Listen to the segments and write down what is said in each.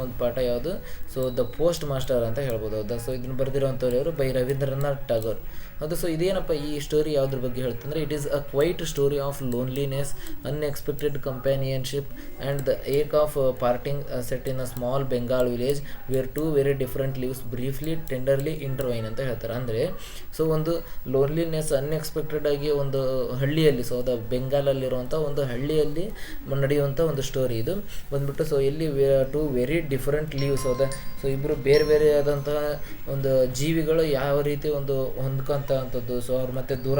ಒಂದು ಪಾಠ ಯಾವುದು? ಸೊ ದ ಪೋಸ್ಟ್ ಮಾಸ್ಟರ್ ಅಂತ ಹೇಳ್ಬೋದು. ಹೌದಾ? ಸೊ ಇದನ್ನು ಬರೆದಿರುವಂಥವ್ರು ಯಾರು? ಬೈ ರವೀಂದ್ರನಾಥ್ ಟಾಗೋರ್. ಹೌದು. ಸೊ ಇದೇನಪ್ಪ ಈ ಸ್ಟೋರಿ ಯಾವುದ್ರ ಬಗ್ಗೆ ಹೇಳ್ತಂದ್ರೆ, it is a quiet story of loneliness, unexpected companionship and the ache of parting set in a small Bengal village where two very different lives briefly tenderly intertwine ಅಂತ ಹೇಳ್ತಾರೆ. ಅಂದರೆ ಸೊ ಒಂದು ಲೋನ್ಲಿನೆಸ್ ಅನ್ಎಕ್ಸ್ಪೆಕ್ಟೆಡ್ ಆಗಿ ಒಂದು ಹಳ್ಳಿಯಲ್ಲಿ, ಸೊ ಅದು ಬೆಂಗಾಲಲ್ಲಿರುವಂಥ ಒಂದು ಹಳ್ಳಿಯಲ್ಲಿ ನಡೆಯುವಂಥ ಒಂದು ಸ್ಟೋರಿ ಇದು ಬಂದ್ಬಿಟ್ಟು. ಸೊ ಇಲ್ಲಿ ಟು ವೆರಿ ಡಿಫರೆಂಟ್ ಲೀವ್ಸ್. ಹೌದಾ? ಸೊ ಇಬ್ಬರು ಬೇರೆ ಬೇರೆ ಆದಂತಹ ಒಂದು ಜೀವಿಗಳು ಯಾವ ರೀತಿ ಒಂದು ಹೊಂದ್ಕೊಂತ ಅಂಥದ್ದು, ಸೊ ಅವ್ರ ಮತ್ತೆ ದೂರ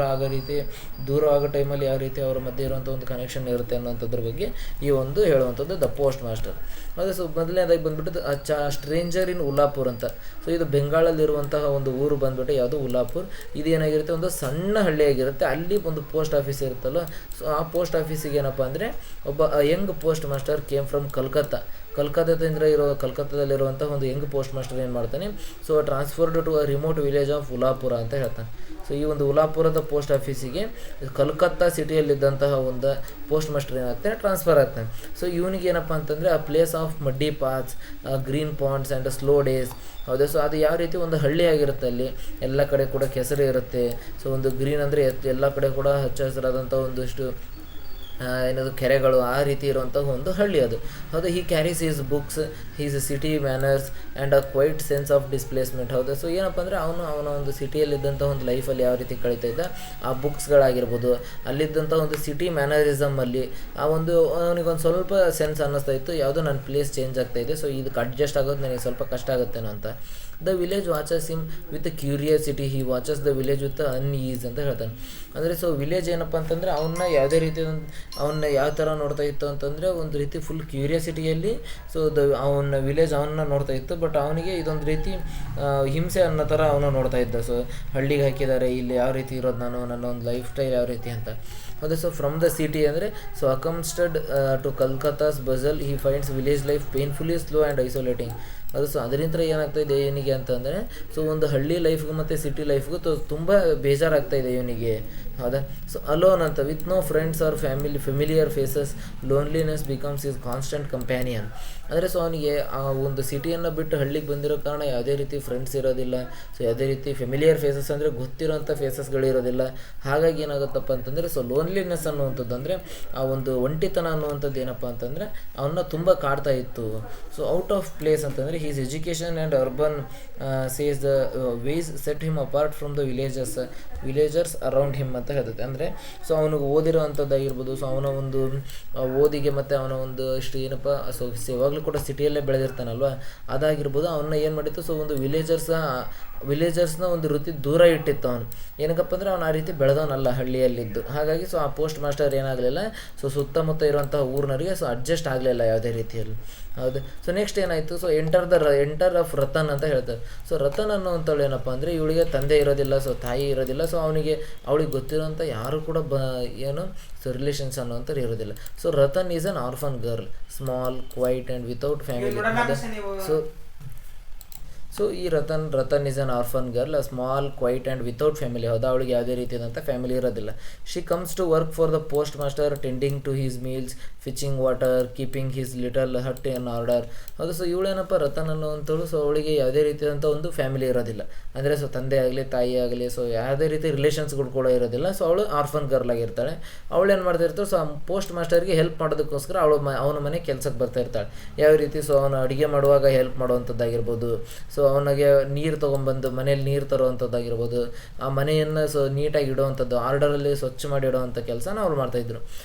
ಆಗೋ ಟೈಮಲ್ಲಿ ಯಾವ ರೀತಿ ಅವ್ರ ಮಧ್ಯೆ ಇರುವಂಥ ಒಂದು ಕನೆಕ್ಷನ್ ಇರುತ್ತೆ ಅನ್ನೋಂಥದ್ರ ಬಗ್ಗೆ ಈ ಒಂದು ಹೇಳುವಂಥದ್ದು ದ ಪೋಸ್ಟ್ ಮಾಸ್ಟರ್. ಅದೇ ಸೊ ಮೊದಲನೇದಾಗಿ ಬಂದ್ಬಿಟ್ಟು ಸ್ಟ್ರೇಂಜರ್ ಇನ್ ಉಲ್ಲಾಪುರ್ ಅಂತ. ಸೊ ಇದು ಬೆಂಗಾಳಲ್ಲಿರುವಂತಹ ಒಂದು ಊರು ಬಂದ್ಬಿಟ್ಟು ಯಾವುದು? ಉಲ್ಲಾಪುರ್. ಇದೇನಾಗಿರುತ್ತೆ? ಒಂದು ಸಣ್ಣ ಹಳ್ಳಿಯಾಗಿರುತ್ತೆ. ಅಲ್ಲಿ ಒಂದು ಪೋಸ್ಟ್ ಆಫೀಸ್ ಇರುತ್ತಲ್ಲ. ಸೊ ಆ ಪೋಸ್ಟ್ ಆಫೀಸಿಗೆ ಏನಪ್ಪ ಅಂದರೆ ಒಬ್ಬ young post master came from ಕಲ್ಕತ್ತಾದಲ್ಲಿರುವಂಥ ಒಂದು ಯಂಗ್ ಪೋಸ್ಟ್ ಮಾಸ್ಟರ್ ಏನು ಮಾಡ್ತಾನೆ? So transferred to a remote village of Ulapur ಅಂತ ಹೇಳ್ತಾನೆ. ಸೊ ಈ ಒಂದು ಉಲ್ಲಾಪುರದ ಪೋಸ್ಟ್ ಆಫೀಸಿಗೆ ಕಲ್ಕತ್ತಾ ಸಿಟಿಯಲ್ಲಿದ್ದಂತಹ ಒಂದು ಪೋಸ್ಟ್ ಮಾಸ್ಟರ್ ಏನಾಗ್ತಾನೆ? ಟ್ರಾನ್ಸ್ಫರ್ ಆಗ್ತಾನೆ. ಸೊ ಇವನಿಗೆ ಏನಪ್ಪ ಅಂತಂದರೆ ಆ place of muddy paths, green ponds and slow days. ಹೌದಾ? ಸೊ ಅದು ಯಾವ ರೀತಿ ಒಂದು ಹಳ್ಳಿ ಆಗಿರುತ್ತೆ, ಅಲ್ಲಿ ಎಲ್ಲ ಕಡೆ ಕೂಡ ಕೆಸರು ಇರುತ್ತೆ. ಸೊ ಒಂದು ಗ್ರೀನ್ ಅಂದರೆ ಎಲ್ಲ ಕಡೆ ಕೂಡ ಹಚ್ಚ ಹಸಿರಾದಂಥ ಒಂದಷ್ಟು ಏನದು ಕೆರೆಗಳು, ಆ ರೀತಿ ಇರುವಂಥ ಒಂದು ಹಳ್ಳಿ ಅದು. ಹೌದು. He carries his books, his city manners and a quiet sense of displacement. ಹೌದಾ? ಸೊ ಏನಪ್ಪ ಅಂದರೆ ಅವನ ಒಂದು ಸಿಟಿಯಲ್ಲಿದ್ದಂಥ ಒಂದು ಲೈಫಲ್ಲಿ ಯಾವ ರೀತಿ ಕಳೀತಾ ಇದ್ದ, ಆ ಬುಕ್ಸ್ಗಳಾಗಿರ್ಬೋದು, ಅಲ್ಲಿದ್ದಂಥ ಒಂದು ಸಿಟಿ ಮ್ಯಾನರಿಸಮಲ್ಲಿ ಆ ಒಂದು ಅವನಿಗೊಂದು ಸ್ವಲ್ಪ ಸೆನ್ಸ್ ಅನ್ನಿಸ್ತಾ ಇತ್ತು, ಯಾವುದೋ ನನ್ನ ಪ್ಲೇಸ್ ಚೇಂಜ್ ಆಗ್ತಾ ಇದೆ, ಸೊ ಇದಕ್ಕೆ ಅಡ್ಜಸ್ಟ್ ಆಗೋದು ನನಗೆ ಸ್ವಲ್ಪ ಕಷ್ಟ ಆಗುತ್ತೇನೋ ಅಂತ. The village watches him with curiosity, he watches the village with unease ಅಂತ ಹೇಳ್ತಾನೆ. ಅಂದರೆ ಸೊ ವಿಲೇಜ್ ಏನಪ್ಪ ಅಂತಂದರೆ ಯಾವುದೇ ರೀತಿ ಅವನ್ನ ಯಾವ ಥರ ನೋಡ್ತಾ ಇತ್ತು ಅಂತಂದರೆ ಒಂದು ರೀತಿ ಫುಲ್ ಕ್ಯೂರಿಯಾಸಿಟಿಯಲ್ಲಿ. ಸೊ ವಿಲೇಜ್ ಅವನ್ನ ನೋಡ್ತಾ ಇತ್ತು. ಬಟ್ ಅವನಿಗೆ ಇದೊಂದು ರೀತಿ ಹಿಂಸೆ ಅನ್ನೋ ಥರ ಅವನು ನೋಡ್ತಾ ಇದ್ದ. ಸೊ ಹಳ್ಳಿಗೆ ಹಾಕಿದ್ದಾರೆ, ಇಲ್ಲಿ ಯಾವ ರೀತಿ ಇರೋದು ನಾನು, ನನ್ನ ಒಂದು ಲೈಫ್ ಸ್ಟೈಲ್ ಯಾವ ರೀತಿ ಅಂತ. ಅದೇ ಸೊ ಫ್ರಮ್ ದ ಸಿಟಿ ಅಂದರೆ ಸೊ ಅಕಮ್ಸ್ಟೆಡ್ to Calcutta's bustle, he finds village life painfully slow and isolating. ಅದು ಸೊ ಅದರಿಂದ ಏನಾಗ್ತಾಯಿದೆ ಇವನಿಗೆ ಅಂತಂದರೆ, ಸೊ ಒಂದು ಹಳ್ಳಿ ಲೈಫ್ಗೂ ಮತ್ತು ಸಿಟಿ ಲೈಫ್ಗೂ ತುಂಬ ಬೇಜಾರಾಗ್ತಾಯಿದೆ ಇವನಿಗೆ. ಹೌದಾ? ಸೊ ಅಲೋನ್ ಅಂತ, with no friends or familiar faces, loneliness becomes is constant companion. ಅಂದರೆ ಸೊ ಅವನಿಗೆ ಆ ಒಂದು ಸಿಟಿಯನ್ನು ಬಿಟ್ಟು ಹಳ್ಳಿಗೆ ಬಂದಿರೋ ಕಾರಣ ಯಾವುದೇ ರೀತಿ ಫ್ರೆಂಡ್ಸ್ ಇರೋದಿಲ್ಲ. ಸೊ ಯಾವುದೇ ರೀತಿ ಫೆಮಿಲಿಯರ್ ಫೇಸಸ್ ಅಂದರೆ ಗೊತ್ತಿರೋಂಥ ಫೇಸಸ್ಗಳಿರೋದಿಲ್ಲ. ಹಾಗಾಗಿ ಏನಾಗುತ್ತಪ್ಪ ಅಂತಂದರೆ ಸೊ ಲೋನ್ಲಿನೆಸ್ ಅನ್ನುವಂಥದ್ದು ಅಂದರೆ ಆ ಒಂದು ಒಂಟಿತನ ಅನ್ನುವಂಥದ್ದು ಏನಪ್ಪ ಅಂತಂದರೆ ಅವನ್ನ ತುಂಬ ಕಾಡ್ತಾ ಇತ್ತು. ಸೊ ಔಟ್ ಆಫ್ ಪ್ಲೇಸ್ ಅಂತಂದರೆ his education and urban says the ways set him apart from the villagers around him ಅಂತ ಹೇಳ್ತೈತೆ. ಅಂದರೆ ಸೊ ಅವನಿಗೆ ಓದಿರೋವಂಥದ್ದಾಗಿರ್ಬೋದು, ಸೊ ಅವನ ಒಂದು ಓದಿಗೆ ಮತ್ತು ಅವನ ಒಂದು ಇಷ್ಟು ಏನಪ್ಪ ಸೊ ಯಾವಾಗಲೂ ಕೂಡ ಸಿಟಿಯಲ್ಲೇ ಬೆಳೆದಿರ್ತಾನಲ್ವ, ಅದಾಗಿರ್ಬೋದು. ಅವನ್ನ ಏನು ಮಾಡಿತ್ತು? ಸೊ ಒಂದು ವಿಲೇಜರ್ಸ್ನ ಒಂದು ರೀತಿ ದೂರ ಇಟ್ಟಿತ್ತು ಅವನು. ಏನಕ್ಕಪ್ಪ ಅಂದರೆ ಅವನು ಆ ರೀತಿ ಬೆಳೆದವನಲ್ಲ ಹಳ್ಳಿಯಲ್ಲಿದ್ದು. ಹಾಗಾಗಿ ಸೊ ಆ ಪೋಸ್ಟ್ ಮಾಸ್ಟರ್ ಏನಾಗಲಿಲ್ಲ, ಸೊ ಸುತ್ತಮುತ್ತ ಇರುವಂತಹ ಊರಿನವರಿಗೆ ಸೊ ಅಡ್ಜಸ್ಟ್ ಆಗಲಿಲ್ಲ ಯಾವುದೇ ರೀತಿಯಲ್ಲಿ. ಹೌದು. ಸೊ ನೆಕ್ಸ್ಟ್ ಏನಾಯಿತು? ಸೊ ಎಂಟರ್ ಆಫ್ ರತನ್ ಅಂತ ಹೇಳ್ತಾರೆ. ಸೊ ರತನ್ ಅನ್ನೋವಂಥವ್ಳು ಏನಪ್ಪ ಅಂದರೆ ಇವಳಿಗೆ ತಂದೆ ಇರೋದಿಲ್ಲ, ಸೊ ತಾಯಿ ಇರೋದಿಲ್ಲ. ಸೊ ಅವಳಿಗೆ ಗೊತ್ತಿರೋಂಥ ಯಾರು ಕೂಡ ಸೊ ರಿಲೇಷನ್ಸ್ ಅನ್ನೋಂಥವ್ರು ಇರೋದಿಲ್ಲ. So Ratan is an orphan girl, small, quiet and without family. So ಈ Ratan is an orphan girl, small, quiet and without family. ಹೌದಾ? ಅವಳಿಗೆ ಯಾವುದೇ ರೀತಿಯಾದಂಥ ಫ್ಯಾಮಿಲಿ ಇರೋದಿಲ್ಲ. She comes to work for the post master, tending to his meals, fetching water, keeping his little hut in order. ಹೌದು. So ಇವಳೇನಪ್ಪ ರತನ್ ಅನ್ನುವಂಥವ್ಳು, so ಅವಳಿಗೆ ಯಾವುದೇ ರೀತಿಯಾದಂಥ ಒಂದು ಫ್ಯಾಮಿಲಿ ಇರೋದಿಲ್ಲ. ಅಂದರೆ ಸೊ ತಂದೆ ಆಗಲಿ ತಾಯಿ ಆಗಲಿ ಸೊ ಯಾವುದೇ ರೀತಿ ರಿಲೇಷನ್ಸ್ಗಳು ಕೂಡ ಇರೋದಿಲ್ಲ. ಸೊ ಅವಳು ಆರ್ಫನ್ ಗರ್ಲ್ ಆಗಿರ್ತಾಳೆ. ಅವಳು ಏನು ಮಾಡ್ತಾ ಇರ್ತಾಳೆ? ಸೊ ಪೋಸ್ಟ್ ಮಾಸ್ಟರ್ಗೆ ಹೆಲ್ಪ್ ಮಾಡೋದಕ್ಕೋಸ್ಕರ ಅವನ ಮನೆ ಕೆಲಸಕ್ಕೆ ಬರ್ತಾ ಇರ್ತಾಳೆ. ಯಾವ ರೀತಿ? ಸೊ ಅವನು ಅಡುಗೆ ಮಾಡುವಾಗ ಹೆಲ್ಪ್ ಮಾಡುವಂಥದ್ದಾಗಿರ್ಬೋದು, ಸೊ ಅವನಿಗೆ ನೀರು ತೊಗೊಂಬಂದು ಮನೇಲಿ ನೀರು ತರುವಂಥದ್ದಾಗಿರ್ಬೋದು, ಆ ಮನೆಯನ್ನು ಸೊ ನೀಟಾಗಿ ಇಡುವಂಥದ್ದು, ಆರ್ಡರಲ್ಲಿ ಸ್ವಚ್ಛ ಮಾಡಿ ಇಡುವಂಥ ಕೆಲಸನ ಅವ್ರು ಮಾಡ್ತಾಯಿದ್ರು.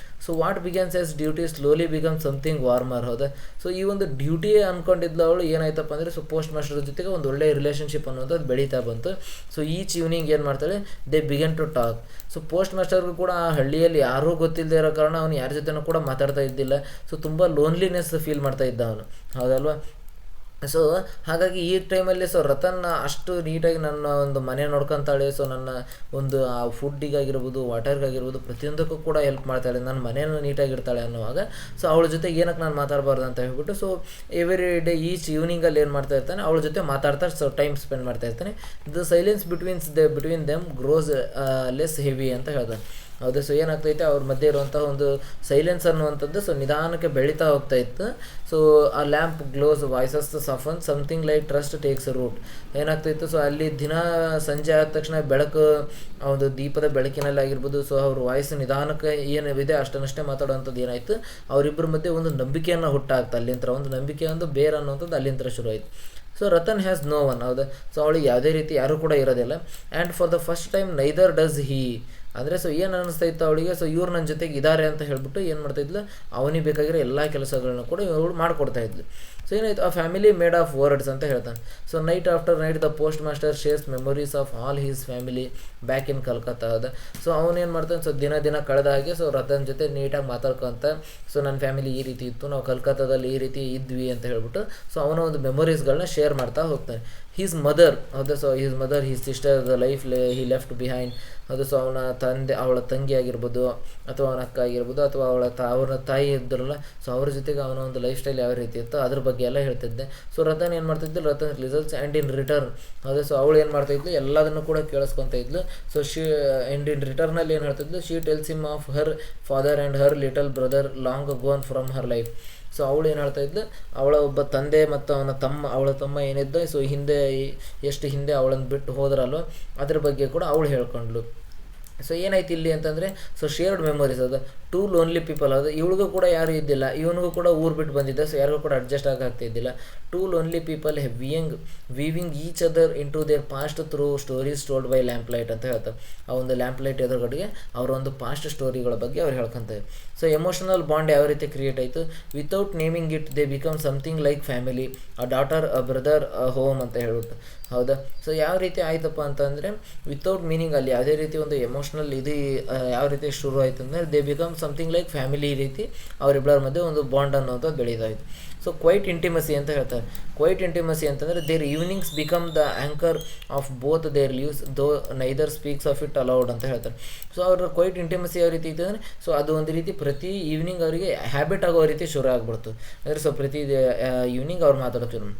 So what begins as duty slowly becomes something warmer. ಹೌದಾ? ಸೊ ಈ ಒಂದು ಡ್ಯೂಟಿ ಅಂದ್ಕೊಂಡಿದ್ಲು ಅವಳು. ಏನಾಯ್ತಪ್ಪ ಅಂದರೆ ಸೊ ಪೋಸ್ಟ್ ಮಾಸ್ಟರ್ ಜೊತೆಗೆ ಒಂದು ಒಳ್ಳೆಯ ರಿಲೇಷನ್ಶಿಪ್ ಅನ್ನೋದು ಬೆಳೀತಾ ಬಂತು. ಸೊ ಈಚ್ ಈವ್ನಿಂಗ್ ಏನು ಮಾಡ್ತಾಳೆ? They begin to talk. So post ಮಾಸ್ಟರ್ಗೂ ಕೂಡ ಆ ಹಳ್ಳಿಯಲ್ಲಿ ಯಾರೂ ಗೊತ್ತಿಲ್ಲದೆ ಇರೋ ಕಾರಣ ಅವನು ಯಾರ ಜೊತೆನೂ ಕೂಡ ಮಾತಾಡ್ತಾ ಇದ್ದಿಲ್ಲ. ಸೊ ತುಂಬ ಲೋನ್ಲಿನೆಸ್ ಫೀಲ್ ಮಾಡ್ತಾ ಇದ್ದ ಅವನು. ಹೌದಲ್ವಾ? ಸೊ ಹಾಗಾಗಿ ಈ ಟೈಮಲ್ಲಿ ಸೊ ರತನ್ ಅಷ್ಟು ನೀಟಾಗಿ ನನ್ನ ಒಂದು ಮನೆ ನೋಡ್ಕೊತಾಳೆ. ಸೊ ನನ್ನ ಒಂದು ಆ ಫುಡ್ಡಿಗಾಗಿರ್ಬೋದು, ವಾಟರ್ಗಾಗಿರ್ಬೋದು, ಪ್ರತಿಯೊಂದಕ್ಕೂ ಕೂಡ ಹೆಲ್ಪ್ ಮಾಡ್ತಾಳೆ, ನನ್ನ ಮನೇನ ನೀಟಾಗಿರ್ತಾಳೆ ಅನ್ನುವಾಗ ಸೊ ಅವಳ ಜೊತೆ ಏನಕ್ಕೆ ನಾನು ಮಾತಾಡಬಾರ್ದು ಅಂತ ಹೇಳ್ಬಿಟ್ಟು ಸೊ ಎವ್ರಿ ಡೇ ಈಚ್ ಈವ್ನಿಂಗಲ್ಲಿ ಏನು ಮಾಡ್ತಾ ಇರ್ತಾನೆ? ಅವಳ ಜೊತೆ ಮಾತಾಡ್ತಾ ಸೊ ಟೈಮ್ ಸ್ಪೆಂಡ್ ಮಾಡ್ತಾ ಇರ್ತಾನೆ. The silence between them grows less heavy ಅಂತ ಹೇಳ್ತಾನೆ. ಹೌದಾ. ಸೊ ಏನಾಗ್ತೈತೆ ಅವ್ರ ಮಧ್ಯೆ ಇರುವಂಥ ಒಂದು ಸೈಲೆನ್ಸ್ ಅನ್ನುವಂಥದ್ದು ಸೊ ನಿಧಾನಕ್ಕೆ ಬೆಳೀತಾ ಹೋಗ್ತಾ ಇತ್ತು. ಸೊ ಆ lamp glows voices soften something like trust takes root. ಏನಾಗ್ತಾಯಿತ್ತು, ಸೊ ಅಲ್ಲಿ ದಿನ ಸಂಜೆ ಆದ ತಕ್ಷಣ ಬೆಳಕು, ಆ ಒಂದು ದೀಪದ ಬೆಳಕಿನಲ್ಲಿ ಆಗಿರ್ಬೋದು, ಸೊ ಅವ್ರ ವಾಯ್ಸ್ ನಿಧಾನಕ್ಕೆ ಏನಿದೆ ಅಷ್ಟನ್ನಷ್ಟೇ ಮಾತಾಡೋವಂಥದ್ದು ಏನಾಯಿತು, ಅವರಿಬ್ಬರ ಮಧ್ಯೆ ಒಂದು ನಂಬಿಕೆಯನ್ನು ಹುಟ್ಟಾಗ್ತಾ ಅಲ್ಲಿಂದ ಒಂದು ನಂಬಿಕೆ ಒಂದು ಬೇರೆ ಅನ್ನೋಂಥದ್ದು ಅಲ್ಲಿಂದ ಶುರು ಆಯಿತು. So Ratan has no one. ಹೌದಾ. ಸೊ ಅವಳಿಗೆ ಯಾವುದೇ ರೀತಿ ಯಾರೂ ಕೂಡ ಇರೋದಿಲ್ಲ. And for the first time neither does he. ಅಂದರೆ ಸೊ ಏನು ಅನ್ನಿಸ್ತಾ ಇತ್ತು ಅವಳಿಗೆ, ಸೊ ಇವ್ರು ನನ್ನ ಜೊತೆಗೆ ಇದ್ದಾರೆ ಅಂತ ಹೇಳ್ಬಿಟ್ಟು ಏನು ಮಾಡ್ತಾಯಿದ್ಲು, ಅವನಿಗೆ ಬೇಕಾಗಿರೋ ಎಲ್ಲ ಕೆಲಸಗಳನ್ನ ಕೂಡ ಇವಳು ಮಾಡಿಕೊಡ್ತಾಯಿದ್ಲು. ಸೊ ಏನಾಯಿತು, ಆ ಫ್ಯಾಮಿಲಿ ಮೇಡ್ ಆಫ್ ವರ್ಡ್ಸ್ ಅಂತ ಹೇಳ್ತಾನೆ. So night after night the post master shares memories of all his family back in Calcutta. ಅದ ಸೊ ಅವನೇನು ಮಾಡ್ತಾನೆ, ಸೊ ದಿನ ಕಳೆದ ಹಾಗೆ ಸೊ ರತನ್ ಜೊತೆ ನೀಟಾಗಿ ಮಾತಾಡ್ಕೊಂತ, ಸೊ ನನ್ನ ಫ್ಯಾಮಿಲಿ ಈ ರೀತಿ ಇತ್ತು, ನಾವು ಕಲ್ಕತ್ತಾದಲ್ಲಿ ಈ ರೀತಿ ಇದ್ವಿ ಅಂತ ಹೇಳ್ಬಿಟ್ಟು ಸೊ ಅವನ ಒಂದು ಮೆಮೊರೀಸ್ಗಳನ್ನ ಶೇರ್ ಮಾಡ್ತಾ ಹೋಗ್ತಾನೆ. His mother. ಹೌದಾ. So his mother, his sister, the life he left behind. ಅದು ಸೊ ಅವಳ ತಂಗಿ ಆಗಿರ್ಬೋದು, ಅಥವಾ ಅವನ ಅಕ್ಕ ಆಗಿರ್ಬೋದು, ಅಥವಾ ಅವರ ತಾಯಿ ಇದ್ದರಲ್ಲ, ಸೊ ಅವ್ರ ಜೊತೆಗೆ ಅವನ ಒಂದು ಲೈಫ್ ಸ್ಟೈಲ್ ಯಾವ ರೀತಿ ಇತ್ತು ಅದ್ರ ಬಗ್ಗೆ ಎಲ್ಲ ಹೇಳ್ತಿದ್ದೆ. ಸೊ ರತನ್ ಏನು ಮಾಡ್ತಿದ್ಲು, Ratan results and in return. ಅದೇ ಸೊ ಅವಳು ಏನು ಮಾಡ್ತಾಯಿದ್ಲು, ಎಲ್ಲದನ್ನು ಕೂಡ ಕೇಳಿಸ್ಕೊತ ಇದ್ಲು. ಸೊ ಆ್ಯಂಡ್ ಇನ್ ರಿಟರ್ನಲ್ಲಿ ಏನು ಹೇಳ್ತಿದ್ಲು, she tells him of her father and her little brother long gone from her life. So ಅವಳು ಏನು ಹೇಳ್ತಾ ಇದ್ಲು, ಅವಳ ಒಬ್ಬ ತಂದೆ ಮತ್ತು ಅವಳ ತಮ್ಮ ಏನಿದ್ದ ಸೊ ಎಷ್ಟು ಹಿಂದೆ ಅವಳನ್ನು ಬಿಟ್ಟು ಹೋದ್ರಲ್ವ ಅದ್ರ ಬಗ್ಗೆ ಕೂಡ ಅವಳು ಹೇಳ್ಕೊಂಡ್ಳು. ಸೊ ಏನಾಯ್ತು ಇಲ್ಲಿ ಅಂತಂದರೆ, ಸೊ ಶೇರ್ಡ್ ಮೆಮೊರೀಸ್. ಅದು ಟೂ ಲೋನ್ಲಿ ಪೀಪಲ್. ಅದು ಇವಳಿಗೂ ಕೂಡ ಯಾರೂ ಇದ್ದಿಲ್ಲ, ಇವನಿಗೂ ಕೂಡ ಊರು ಬಿಟ್ಟು ಬಂದಿದ್ದ, ಸೊ ಯಾರಿಗೂ ಕೂಡ ಅಡ್ಜಸ್ಟ್ ಆಗ್ತಿದ್ದಿಲ್ಲ. Two lonely people weaving each other into their past through stories told by lamp light ಅಂತ ಹೇಳ್ತಾರೆ. ಆ ಒಂದು ಲ್ಯಾಂಪ್ ಲೈಟ್ ಎದುರುಗಡೆಗೆ ಅವರ ಒಂದು ಪಾಸ್ಟ್ ಸ್ಟೋರಿಗಳ ಬಗ್ಗೆ ಅವ್ರು ಹೇಳ್ಕೊಂತಾರೆ. ಸೊ ಎಮೋಷನಲ್ ಬಾಂಡ್ ಯಾವ ರೀತಿ ಕ್ರಿಯೇಟ್ ಆಯಿತು, without naming it they become something like family, a daughter, a brother, a home ಅಂತ ಹೇಳ್ಬಿಟ್ಟು. ಹೌದಾ. ಸೊ ಯಾವ ರೀತಿ ಆಯ್ತಪ್ಪ ಅಂತಂದರೆ, ವಿತೌಟ್ ಮೀನಿಂಗ್ ಅಲ್ಲಿ ಯಾವುದೇ ರೀತಿ ಒಂದು ಎಮೋಷ್ನಲ್ ಇದು ಯಾವ ರೀತಿ ಶುರು ಆಯಿತು ಅಂದರೆ, they become something like family. ಈ ರೀತಿ ಅವರಿಬ್ಬರ ಮಧ್ಯೆ ಒಂದು ಬಾಂಡ್ ಅನ್ನೋದು ಬೆಳೀತಾಯಿತ್ತು. ಸೊ ಕ್ವೈಟ್ ಇಂಟಿಮಸಿ ಅಂತ ಹೇಳ್ತಾರೆ. ಕ್ವೈಟ್ ಇಂಟಿಮಸಿ ಅಂತಂದರೆ their evenings become the anchor of both their lives though neither speaks of it aloud ಅಂತ ಹೇಳ್ತಾರೆ. ಸೊ ಅವ್ರ ಕ್ವೈಟ್ ಇಂಟಿಮಸಿ ಯಾವ ರೀತಿ ಇತ್ತು ಅಂದರೆ, ಸೊ ಅದು ಒಂದು ರೀತಿ ಪ್ರತಿ ಈವ್ನಿಂಗ್ ಅವರಿಗೆ ಹ್ಯಾಬಿಟ್ ಆಗೋ ರೀತಿ ಶುರು ಆಗ್ಬಿಡ್ತು. ಅಂದರೆ ಸೊ ಪ್ರತಿ ಈವ್ನಿಂಗ್ ಅವ್ರು ಮಾತಾಡೋಕೆ ಶುರು.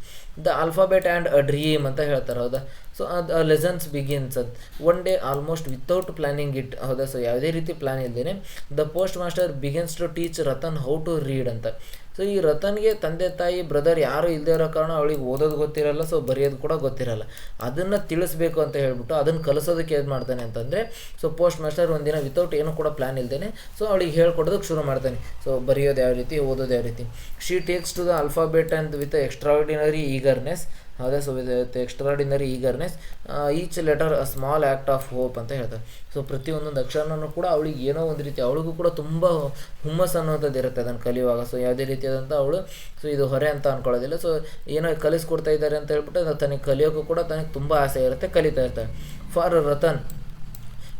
The alphabet and a dream ಅಂತ ಹೇಳ್ತಾರೆ. ಹೌದಾ. ಸೊ ಅದು ಲೆಸನ್ಸ್ ಬಿಗಿನ್ಸ್ ಅದು one day almost without planning it. ಹೌದಾ. ಸೊ ಯಾವುದೇ ರೀತಿ ಪ್ಲ್ಯಾನ್ ಇಲ್ಲದೇ the post master begins to teach Ratan how to read ಅಂತ. ಸೊ ಈ ರತನ್ಗೆ ತಂದೆ ತಾಯಿ ಬ್ರದರ್ ಯಾರೂ ಇಲ್ಲದೆ ಇರೋ ಕಾರಣ ಅವಳಿಗೆ ಓದೋದು ಗೊತ್ತಿರಲ್ಲ, ಸೊ ಬರೆಯೋದು ಕೂಡ ಗೊತ್ತಿರಲ್ಲ. ಅದನ್ನು ತಿಳಿಸ್ಬೇಕು ಅಂತ ಹೇಳ್ಬಿಟ್ಟು ಅದನ್ನು ಕಲಿಸೋದಕ್ಕೆ ಏನು ಮಾಡ್ತಾನೆ ಅಂತಂದರೆ, ಸೊ ಪೋಸ್ಟ್ ಮಾಸ್ಟರ್ ಒಂದಿನ ವಿತೌಟ್ ಏನೂ ಕೂಡ ಪ್ಲ್ಯಾನ್ ಇಲ್ಲದೇ ಸೊ ಅವಳಿಗೆ ಹೇಳ್ಕೊಡೋದಕ್ಕೆ ಶುರು ಮಾಡ್ತಾನೆ. ಸೊ ಬರೆಯೋದು ಯಾವ ರೀತಿ, ಓದೋದು ಯಾವ ರೀತಿ. She takes to the alphabet and with extraordinary eagerness. ಹೌದಾ. So with extraordinary eagerness each letter a small act of hope ಅಂತ ಹೇಳ್ತಾರೆ. ಸೊ ಪ್ರತಿಯೊಂದೊಂದು ಅಕ್ಷರನೂ ಕೂಡ ಅವಳಿಗೆ ಏನೋ ಒಂದು ರೀತಿ ಅವಳಿಗೂ ಕೂಡ ತುಂಬ ಹುಮ್ಮಸ್ಸು ಅನ್ನೋಂಥದ್ದು ಇರುತ್ತೆ ಅದನ್ನು ಕಲಿಯುವಾಗ. ಸೊ ಯಾವುದೇ ರೀತಿಯಾದಂಥ ಅವಳು ಸೊ ಇದು ಹೊರೆ ಅಂತ ಅಂದ್ಕೊಳ್ಳೋದಿಲ್ಲ. ಸೊ ಏನೋ ಕಲಿಸ್ಕೊಡ್ತಾ ಇದ್ದಾರೆ ಅಂತ ಹೇಳ್ಬಿಟ್ಟು ತನಗೆ ಕಲಿಯೋಕ್ಕೂ ಕೂಡ ತನಗೆ ತುಂಬ ಆಸೆ ಇರುತ್ತೆ, ಕಲಿತಾ ಇರ್ತಾಳೆ. For Ratan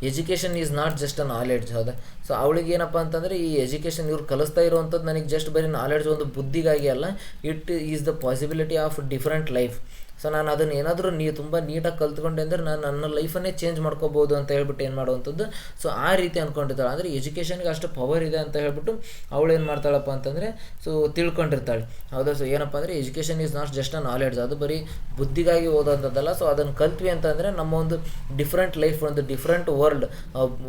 education is not just a knowledge. ಹೌದಾ. ಸೊ ಅವಳಿಗೆ ಏನಪ್ಪ ಅಂತಂದರೆ, ಈ ಎಜುಕೇಷನ್ ಇವ್ರು ಕಲಿಸ್ತಾ ಇರುವಂಥದ್ದು ನನಗೆ ಜಸ್ಟ್ ಬರೀ ನಾಲೆಡ್ಜ್ ಒಂದು ಬುದ್ಧಿಗಾಗಿ ಅಲ್ಲ, it is the possibility of different life. So ನಾನು ಅದನ್ನು ಏನಾದರೂ ತುಂಬ ನೀಟಾಗಿ ಕಲ್ತ್ಕೊಂಡೆ ಅಂದರೆ ನಾನು ನನ್ನ ಲೈಫನ್ನೇ ಚೇಂಜ್ ಮಾಡ್ಕೋಬೋದು ಅಂತ ಹೇಳ್ಬಿಟ್ಟು ಏನು ಮಾಡುವಂಥದ್ದು. ಸೊ ಆ ರೀತಿ ಅಂದ್ಕೊಂಡಿರ್ತಾಳೆ. ಅಂದರೆ ಎಜುಕೇಷನ್ಗೆ ಅಷ್ಟು ಪವರ್ ಇದೆ ಅಂತ ಹೇಳ್ಬಿಟ್ಟು ಅವಳು ಏನು ಮಾಡ್ತಾಳಪ್ಪ ಅಂತಂದರೆ, ಸೊ ತಿಳ್ಕೊಂಡಿರ್ತಾಳೆ. ಹೌದಾ. ಸೊ ಏನಪ್ಪ ಅಂದರೆ education is not just a knowledge. ಅದು ಬರೀ ಬುದ್ಧಿಗಾಗಿ ಓದೋಂಥದ್ದಲ್ಲ. ಸೊ ಅದನ್ನು ಕಲ್ತ್ವಿ ಅಂತಂದರೆ ನಮ್ಮ ಒಂದು ಡಿಫ್ರೆಂಟ್ ಲೈಫ್, ಒಂದು different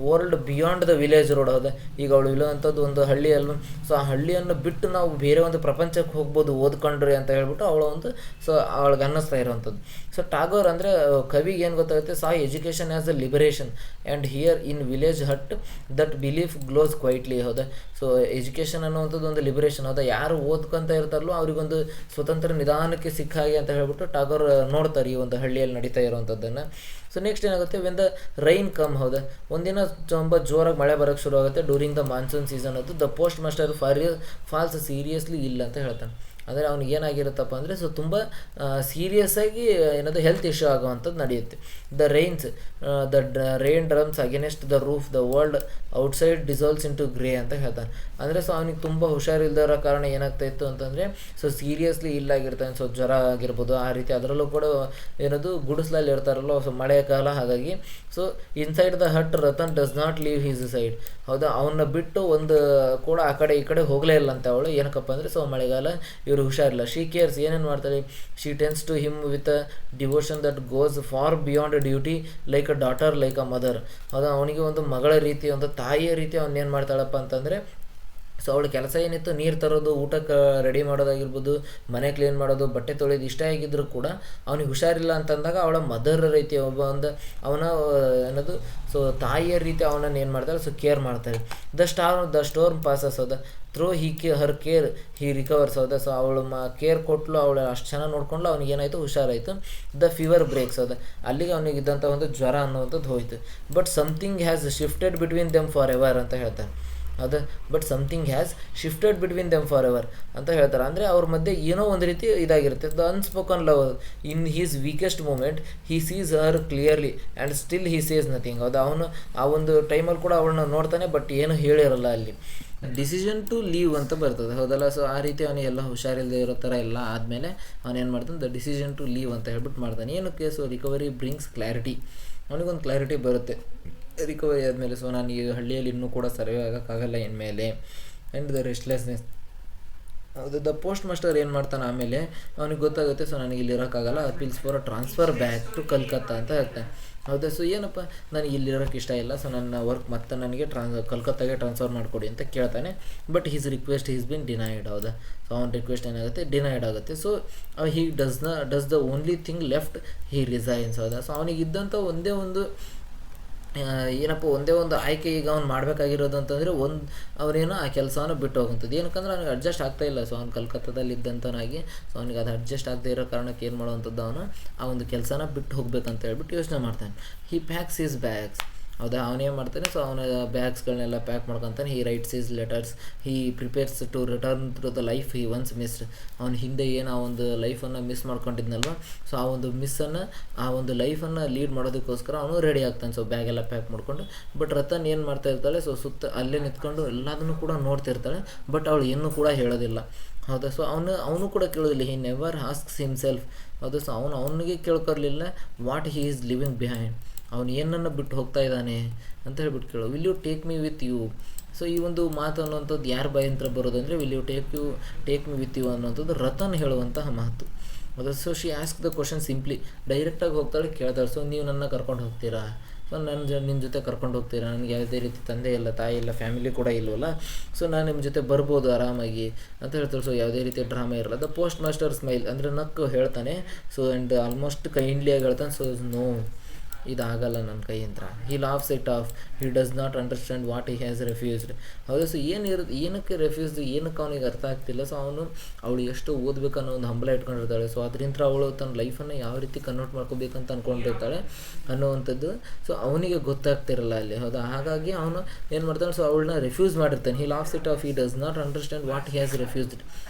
world beyond the village road. ಹೌದಾ. ಈಗ ಅವಳು ಇಲ್ಲುವಂಥದ್ದು ಒಂದು ಹಳ್ಳಿ ಅಲ್ವ. ಸೊ ಆ ಹಳ್ಳಿಯನ್ನು ಬಿಟ್ಟು ನಾವು ಬೇರೆ ಒಂದು ಪ್ರಪಂಚಕ್ಕೆ ಹೋಗ್ಬೋದು ಓದ್ಕೊಂಡ್ರಿ ಅಂತ ಹೇಳ್ಬಿಟ್ಟು ಅವಳ ಒಂದು ಸೊ ಅವಳಿಗೆ ಅನ್ನಿಸ್ತಾ ಇರುವಂಥದ್ದು. ಸೊ ಟಾಗೋರ್ ಅಂದರೆ ಕವಿಗೆ ಏನು ಗೊತ್ತಾಗುತ್ತೆ, ಸಾ education as a liberation and here in village hut that belief glows quietly. ಹೌದಾ. ಸೊ ಎಜುಕೇಷನ್ ಅನ್ನುವಂಥದ್ದು ಒಂದು ಲಿಬರೇಷನ್. ಹೌದಾ. ಯಾರು ಓದ್ಕೊಂತ ಇರ್ತಾರಲ್ಲೋ ಅವರಿಗೊಂದು ಸ್ವತಂತ್ರ ನಿಧಾನಕ್ಕೆ ಸಿಕ್ಕ ಹಾಗೆ ಅಂತ ಹೇಳ್ಬಿಟ್ಟು ಟಾಗೋರ್ ನೋಡ್ತಾರೆ ಈ ಒಂದು ಹಳ್ಳಿಯಲ್ಲಿ ನಡೀತಾ ಇರುವಂಥದ್ದನ್ನು. ಸೊ ನೆಕ್ಸ್ಟ್ ಏನಾಗುತ್ತೆ, ವೆನ್ ದ ರೈನ್ ಕಮ್. ಹೌದಾ. ಒಂದಿನ ತುಂಬ ಜೋರಾಗಿ ಮಳೆ ಬರೋಕ್ಕೆ ಶುರು ಆಗುತ್ತೆ ಡ್ಯೂರಿಂಗ್ ದ ಮಾನ್ಸೂನ್ ಸೀಸನ್. ಅದು the post master falls seriously ಇಲ್ಲ ಅಂತ ಹೇಳ್ತಾನೆ. ಅಂದರೆ ಅವ್ನಿಗೆ ಏನಾಗಿರುತ್ತಪ್ಪ ಅಂದರೆ, ಸೊ ತುಂಬ ಸೀರಿಯಸ್ಸಾಗಿ ಏನದು ಹೆಲ್ತ್ ಇಶ್ಯೂ ಆಗುವಂಥದ್ದು ನಡೆಯುತ್ತೆ. The rain drums against the roof, the world outside dissolves into grey ಅಂತ ಹೇಳ್ತಾನೆ. ಅಂದರೆ ಸೊ ಅವನಿಗೆ ತುಂಬ ಹುಷಾರಿಲ್ದಿರೋ ಕಾರಣ ಏನಾಗ್ತಾ ಇತ್ತು ಅಂತಂದರೆ, ಸೊ ಸೀರಿಯಸ್ಲಿ ಇಲ್ಲಾಗಿರ್ತಾನೆ. ಸೊ ಜ್ವರ ಆಗಿರ್ಬೋದು ಆ ರೀತಿ. ಅದರಲ್ಲೂ ಕೂಡ ಏನದು ಗುಡಿಸ್ಲಲ್ಲಿ ಇರ್ತಾರಲ್ಲೋ, ಸೊ ಮಳೆಗಾಲ ಹಾಗಾಗಿ. So inside the hut Ratan does not leave his side. ಹೌದಾ. ಅವನ್ನ ಬಿಟ್ಟು ಒಂದು ಕೂಡ ಆ ಕಡೆ ಈ ಕಡೆ ಹೋಗಲೇ ಇಲ್ಲ ಅಂತ ಅವಳು. ಏನಕ್ಕಪ್ಪ ಅಂದರೆ, ಸೊ ಮಳೆಗಾಲ ಇವರು ಹುಷಾರಿಲ್ಲ. ಶಿ ಕೇರ್ಸ್, ಏನೇನು ಮಾಡ್ತಾಳೆ, she tends to him with a devotion that goes far beyond duty, like a daughter, like a mother. ಅದು ಅವನಿಗೆ ಒಂದು ಮಗಳ ರೀತಿ, ಒಂದು ತಾಯಿಯ ರೀತಿ ಅವನು ಏನು ಮಾಡ್ತಾಳಪ್ಪ ಅಂತಂದರೆ, ಸೊ ಅವಳ ಕೆಲಸ ಏನಿತ್ತು, ನೀರು ತರೋದು, ಊಟಕ್ಕೆ ರೆಡಿ ಮಾಡೋದಾಗಿರ್ಬೋದು, ಮನೆ ಕ್ಲೀನ್ ಮಾಡೋದು, ಬಟ್ಟೆ ತೊಳೆಯೋದು, ಇಷ್ಟ ಆಗಿದ್ದರೂ ಕೂಡ ಅವನಿಗೆ ಹುಷಾರಿಲ್ಲ ಅಂತಂದಾಗ ಅವಳ ಮದರ್ ರೀತಿ ಅವನ ಅನ್ನೋದು, ಸೊ ತಾಯಿಯ ರೀತಿ ಅವನನ್ನು ಏನು ಮಾಡ್ತಾಳೆ, ಸೊ ಕೇರ್ ಮಾಡ್ತಾಳೆ. ದ ಸ್ಟೋರ್ಮ್ ಪಾಸಸ್ ಅದ ಥ್ರೂ ಹರ್ ಕೇರ್ ಹಿ ರಿಕವರ್ಸ್ ಅದ. ಸೊ ಅವಳು ಕೇರ್ ಕೊಟ್ಟಲು, ಅವಳು ಅಷ್ಟು ಚೆನ್ನಾಗಿ ನೋಡ್ಕೊಂಡು ಅವ್ನಿಗೆ ಏನಾಯಿತು, ಹುಷಾರಾಯಿತು. ದ ಫೀವರ್ ಬ್ರೇಕ್ಸ್ ಅದ, ಅಲ್ಲಿಗೆ ಅವನಿಗೆ ಇದ್ದಂಥ ಒಂದು ಜ್ವರ ಅನ್ನುವಂಥದ್ದು ಹೋಯಿತು. But something has shifted between them forever ಅಂತ ಹೇಳ್ತಾರೆ. ಅದು but something has shifted between them forever ಅಂತ ಹೇಳ್ತಾರೆ. ಅಂದರೆ ಅವ್ರ ಮಧ್ಯೆ ಏನೋ ಒಂದು ರೀತಿ ಇದಾಗಿರುತ್ತೆ. The unspoken love in his weakest moment he sees her clearly and still he says nothing. ಹೌದು, ಅವನು ಆ ಒಂದು ಟೈಮಲ್ಲಿ ಕೂಡ ಅವಳನ್ನ ನೋಡ್ತಾನೆ, ಬಟ್ ಏನು ಹೇಳಿರಲ್ಲ ಅಲ್ಲಿ. ಡಿಸಿಷನ್ ಟು ಲೀವ್ ಅಂತ ಬರ್ತದೆ, ಹೌದಲ್ಲ. ಸೊ ಆ ರೀತಿ ಅವನಿಗೆಲ್ಲ ಹುಷಾರಿಲ್ಲದೆ ಇರೋ ಥರ ಎಲ್ಲ ಆದಮೇಲೆ ಅವನೇನು ಮಾಡ್ತಾನೆ, ದ ಡಿಸಿಷನ್ ಟು ಲೀವ್ ಅಂತ ಹೇಳ್ಬಿಟ್ಟು ಮಾಡ್ತಾನೆ. ಏನಕ್ಕೆ, ಸೊ ರಿಕವರಿ ಬ್ರಿಂಗ್ಸ್ ಕ್ಲಾರಿಟಿ, ಅವನಿಗೊಂದು ಕ್ಲಾರಿಟಿ ಬರುತ್ತೆ ರಿಕವರಿ ಆದಮೇಲೆ. ಸೊ ನಾನು ಈ ಹಳ್ಳಿಯಲ್ಲಿ ಇನ್ನೂ ಕೂಡ ಸರ್ವೆ ಆಗೋಕ್ಕಾಗಲ್ಲ ಇನ್ಮೇಲೆ, ಆ್ಯಂಡ್ ದ ರೆಸ್ಟ್ಲೆಸ್ನೆಸ್. ಅದು ದ ಪೋಸ್ಟ್ ಮಾಸ್ಟರ್ ಏನು ಮಾಡ್ತಾನೆ ಆಮೇಲೆ, ಅವನಿಗೆ ಗೊತ್ತಾಗುತ್ತೆ, ಸೊ ನನಗೆ ಇಲ್ಲಿ ಇರೋಕ್ಕಾಗಲ್ಲ, appeals for transfer back to Calcutta ಅಂತ ಹೇಳ್ತಾನೆ. ಹೌದಾ, ಸೊ ಏನಪ್ಪ ನನಗೆ ಇಲ್ಲಿರೋಕ್ಕೆ ಇಷ್ಟ ಇಲ್ಲ, ಸೊ ನನ್ನ ವರ್ಕ್ ಮತ್ತೆ ನನಗೆ ಕಲ್ಕತ್ತಾಗೆ ಟ್ರಾನ್ಸ್ಫರ್ ಮಾಡಿಕೊಡಿ ಅಂತ ಕೇಳ್ತಾನೆ. But his request is been denied. ಹೌದಾ, ಸೊ ಅವನ ರಿಕ್ವೆಸ್ಟ್ ಏನಾಗುತ್ತೆ, ಡಿನೈಡ್ ಆಗುತ್ತೆ. So he does the only thing left, ಹಿ ರಿಸೈನ್ಸ್. ಹೌದಾ, ಸೊ ಅವನಿಗಿದ್ದಂಥ ಒಂದೇ ಒಂದು ಆಯ್ಕೆ ಈಗ ಅವ್ನು ಮಾಡಬೇಕಾಗಿರೋದು ಅಂತಂದರೆ ಅವನೇನೋ ಆ ಕೆಲಸವನ್ನು ಬಿಟ್ಟು ಹೋಗುವಂಥದ್ದು. ಏನಕ್ಕಂದ್ರೆ ಅವ್ನಿಗೆ ಅಡ್ಜಸ್ಟ್ ಆಗ್ತಾಯಿಲ್ಲ. ಸೊ ಅವ್ನು ಕಲ್ಕತ್ತಾದಲ್ಲಿ ಇದ್ದಂಥವನಾಗಿ, ಸೊ ಅವ್ನಿಗೆ ಅದು ಅಡ್ಜಸ್ಟ್ ಆಗದೆ ಇರೋ ಕಾರಣಕ್ಕೆ ಏನು ಮಾಡುವಂಥದ್ದು, ಅವನು ಆ ಒಂದು ಕೆಲಸನ ಬಿಟ್ಟು ಹೋಗ್ಬೇಕಂತ ಹೇಳ್ಬಿಟ್ಟು ಯೋಚನೆ ಮಾಡ್ತಾನೆ. He packs his bags. ಹೌದಾ, ಅವನೇನು ಮಾಡ್ತಾನೆ, ಸೊ ಅವನ ಬ್ಯಾಗ್ಸ್ಗಳನ್ನೆಲ್ಲ ಪ್ಯಾಕ್ ಮಾಡ್ಕೊತಾನೆ. He writes his letters, he prepares to return to the life he once missed. ಅವ್ನ ಹಿಂದೆ ಏನು ಆ ಒಂದು ಲೈಫನ್ನು ಮಿಸ್ ಮಾಡ್ಕೊಂಡಿದ್ನಲ್ವ, ಸೊ ಆ ಒಂದು ಆ ಒಂದು ಲೈಫನ್ನು ಲೀಡ್ ಮಾಡೋದಕ್ಕೋಸ್ಕರ ಅವನು ರೆಡಿ ಆಗ್ತಾನೆ. ಸೊ ಬ್ಯಾಗೆಲ್ಲ ಪ್ಯಾಕ್ ಮಾಡಿಕೊಂಡು. ಬಟ್ ರತನ್ ಏನು ಮಾಡ್ತಾ ಇರ್ತಾಳೆ, ಸೊ ಸುತ್ತ ಅಲ್ಲೇ ನಿಂತ್ಕೊಂಡು ಎಲ್ಲದನ್ನು ಕೂಡ ನೋಡ್ತಿರ್ತಾಳೆ. ಬಟ್ ಅವಳು ಏನೂ ಕೂಡ ಹೇಳೋದಿಲ್ಲ. ಹೌದಾ, ಸೊ ಅವನು ಕೂಡ ಕೇಳೋದಿಲ್ಲ. He never asks himself. ಹೌದಾ, ಸೊ ಅವನಿಗೆ ಕೇಳ್ಕೊರ್ಲಿಲ್ಲ what he is living behind, ಅವನು ಏನನ್ನು ಬಿಟ್ಟು ಹೋಗ್ತಾ ಇದ್ದಾನೆ ಅಂತ ಹೇಳ್ಬಿಟ್ಟು ಕೇಳೋ. Will you take me with you. So ಈ ಒಂದು ಮಾತು ಅನ್ನುವಂಥದ್ದು ಯಾರ ಬಾಯಂತ್ರ ಬರೋದಂದರೆ, will you take me with you ಅನ್ನೋಂಥದ್ದು ರತನ್ ಹೇಳುವಂತಹ ಮಾತು. ಅದು so she ask the question simply, ಡೈರೆಕ್ಟಾಗಿ ಹೋಗ್ತಾಳೆ, ಕೇಳ್ತಾಳೆ. ಸೊ ನೀವು ನನ್ನ ಕರ್ಕೊಂಡು ಹೋಗ್ತೀರಾ, ಸೊ ನಿನ್ನ ಜೊತೆ ಕರ್ಕೊಂಡು ಹೋಗ್ತೀರಾ, ನನಗೆ ಯಾವುದೇ ರೀತಿ ತಂದೆ ಇಲ್ಲ, ತಾಯಿ ಇಲ್ಲ, ಫ್ಯಾಮಿಲಿ ಕೂಡ ಇಲ್ವಲ್ಲ, ಸೊ ನಾನು ನಿಮ್ಮ ಜೊತೆ ಬರ್ಬೋದು ಆರಾಮಾಗಿ ಅಂತ ಹೇಳ್ತಾಳೆ. ಸೊ ಯಾವುದೇ ರೀತಿ ಡ್ರಾಮಾ ಇರಲ್ಲ. ದ ಪೋಸ್ಟ್ ಮಾಸ್ಟರ್ ಸ್ಮೈಲ್, ಅಂದರೆ ನಕ್ಕು ಹೇಳ್ತಾನೆ. ಸೊ ಆ್ಯಂಡ್ ಆಲ್ಮೋಸ್ಟ್ ಕೈಂಡ್ಲಿಯಾಗಿ ಹೇಳ್ತಾನೆ. ಸೊ ನೋ, ಇದಾಗಲ್ಲ ನನ್ನ ಕೈಯಿಂದ. He laughs it off, he does not understand what he has refused. ಹೌದು, ಸೊ ಏನಕ್ಕೆ ರೆಫ್ಯೂಸ್ಡ್, ಏನಕ್ಕೆ ಅವನಿಗೆ ಅರ್ಥ ಆಗ್ತಿಲ್ಲ. ಸೊ ಅವಳು ಎಷ್ಟು ಓದಬೇಕು ಅನ್ನೋ ಒಂದು ಹಂಬಲ ಇಟ್ಕೊಂಡಿರ್ತಾಳೆ. ಸೊ ಅದರಿಂದ ಅವಳು ತನ್ನ ಲೈಫನ್ನು ಯಾವ ರೀತಿ ಕನ್ವರ್ಟ್ ಮಾಡ್ಕೋಬೇಕಂತ ಅಂದ್ಕೊಂಡಿರ್ತಾಳೆ ಅನ್ನೋವಂಥದ್ದು ಸೊ ಅವನಿಗೆ ಗೊತ್ತಾಗ್ತಿರಲ್ಲ ಅಲ್ಲಿ. ಹೌದಾ, ಹಾಗಾಗಿ ಅವನು ಏನು ಮಾಡ್ತಾನೆ, ಸೊ ಅವಳನ್ನ ರೆಫ್ಯೂಸ್ ಮಾಡಿರ್ತಾನೆ. He laughs it off, he does not understand what he has refused.